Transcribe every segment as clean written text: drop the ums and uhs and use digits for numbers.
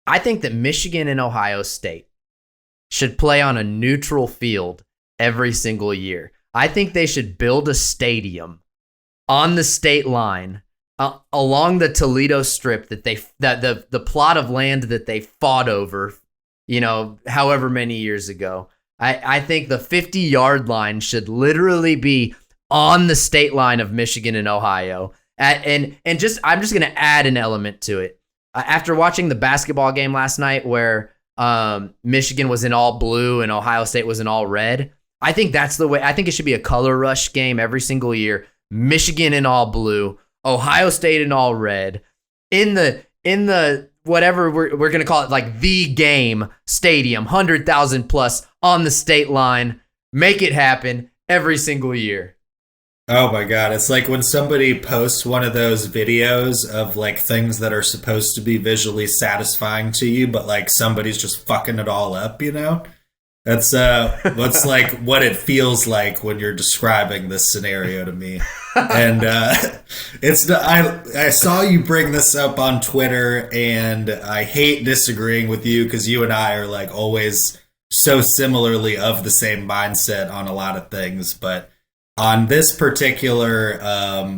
I think that Michigan and Ohio State should play on a neutral field every single year. I think they should build a stadium on the state line along the Toledo Strip that the plot of land that they fought over, however many years ago. I think the 50-yard line should literally be on the state line of Michigan and Ohio. I'm just going to add an element to it. After watching the basketball game last night where Michigan was in all blue and Ohio State was in all red, I think that's the way. I think it should be a color rush game every single year. Michigan in all blue, Ohio State in all red, in the whatever we're going to call it, like the game stadium, 100,000 plus on the state line. Make it happen every single year. Oh my God. It's like when somebody posts one of those videos of like things that are supposed to be visually satisfying to you, but like somebody's just fucking it all up, That's like what it feels like when you're describing this scenario to me. And I saw you bring this up on Twitter, and I hate disagreeing with you because you and I are like always so similarly of the same mindset on a lot of things, but on this particular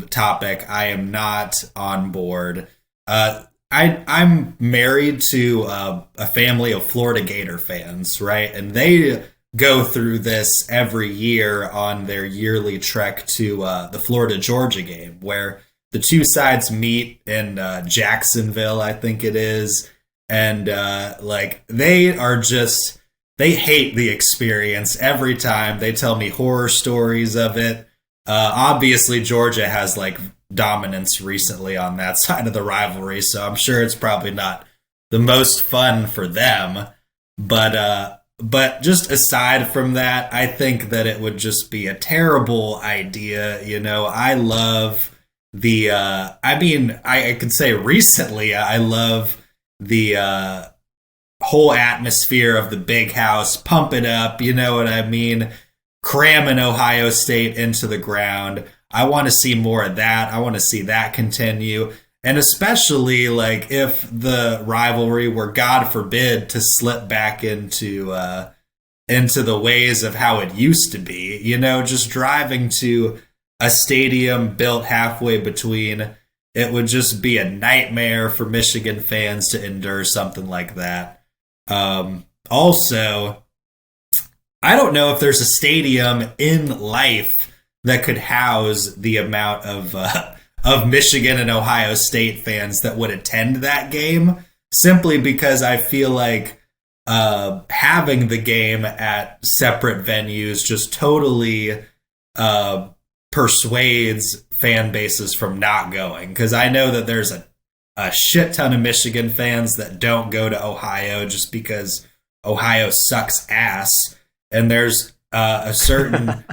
topic, I am not on board. I'm married to a family of Florida Gator fans, right? And they go through this every year on their yearly trek to the Florida-Georgia game, where the two sides meet in Jacksonville, I think it is. And they hate the experience every time. They tell me horror stories of it. Obviously, Georgia has like dominance recently on that side of the rivalry, so I'm sure it's probably not the most fun for them. But just aside from that, I think that it would just be a terrible idea. I love I could say recently, I love the whole atmosphere of the big house, pump it up, you know what I mean? Cramming Ohio State into the ground. I want to see more of that. I want to see that continue. And especially like if the rivalry were, God forbid, to slip back into the ways of how it used to be, just driving to a stadium built halfway between, it would just be a nightmare for Michigan fans to endure something like that. Also, I don't know if there's a stadium in life that could house the amount of Michigan and Ohio State fans that would attend that game, simply because I feel like having the game at separate venues just totally persuades fan bases from not going. Because I know that there's a shit ton of Michigan fans that don't go to Ohio just because Ohio sucks ass. And there's a certain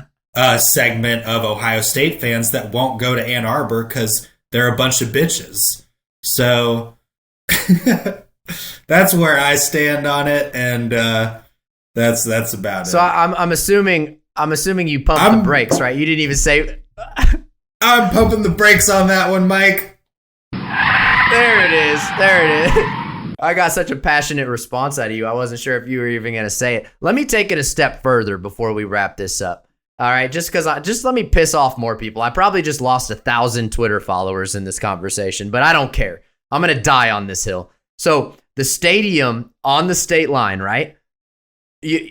segment of Ohio State fans that won't go to Ann Arbor because they're a bunch of bitches. So that's where I stand on it, and that's about it. So I'm assuming you pumped the brakes, right? You didn't even say. I'm pumping the brakes on that one, Mike. There it is. I got such a passionate response out of you. I wasn't sure if you were even going to say it. Let me take it a step further before we wrap this up. All right, just let me piss off more people. I probably just lost 1,000 Twitter followers in this conversation, but I don't care. I'm going to die on this hill. So the stadium on the state line, right?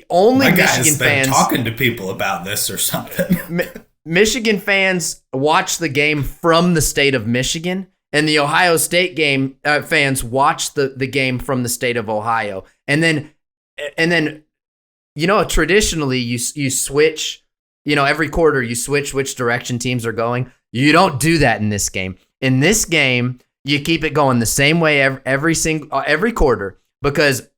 Only My Michigan guy's been fans talking to people about this or something. Michigan fans watch the game from the state of Michigan, and the Ohio State game fans watch the game from the state of Ohio. And then traditionally you switch. Every quarter you switch which direction teams are going. You don't do that in this game. In this game, you keep it going the same way every quarter, because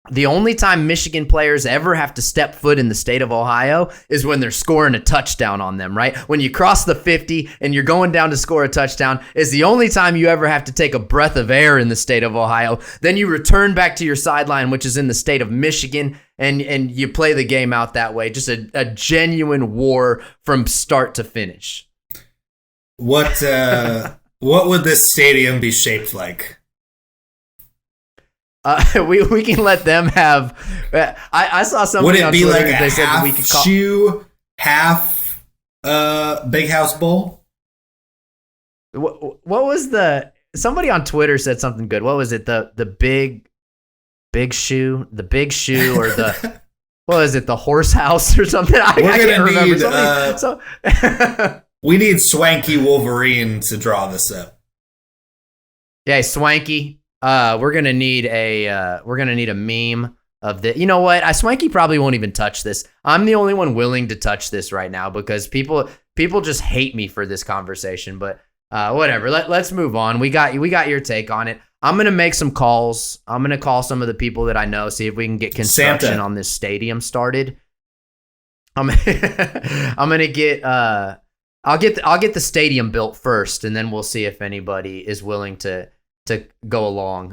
the only time Michigan players ever have to step foot in the state of Ohio is when they're scoring a touchdown on them, right? When you cross the 50 and you're going down to score a touchdown is the only time you ever have to take a breath of air in the state of Ohio. Then you return back to your sideline, which is in the state of Michigan, and you play the game out that way. Just a genuine war from start to finish. What would this stadium be shaped like? we can let them have. I saw something. Would it on be Twitter like a that they said that half we could call shoe, half big house bowl? what was the somebody on Twitter said something good. What was it? The big shoe, the big shoe, or the what was it? The horse house or something? I can't remember. We need Swanky Wolverine to draw this up. Yeah, Swanky. We're gonna need a meme of the. You know what? Swanky probably won't even touch this. I'm the only one willing to touch this right now because people just hate me for this conversation. But whatever. Let's move on. We got your take on it. I'm gonna make some calls. I'm gonna call some of the people that I know, see if we can get construction on this stadium started. I'm gonna get I'll get the stadium built first, and then we'll see if anybody is willing to go along.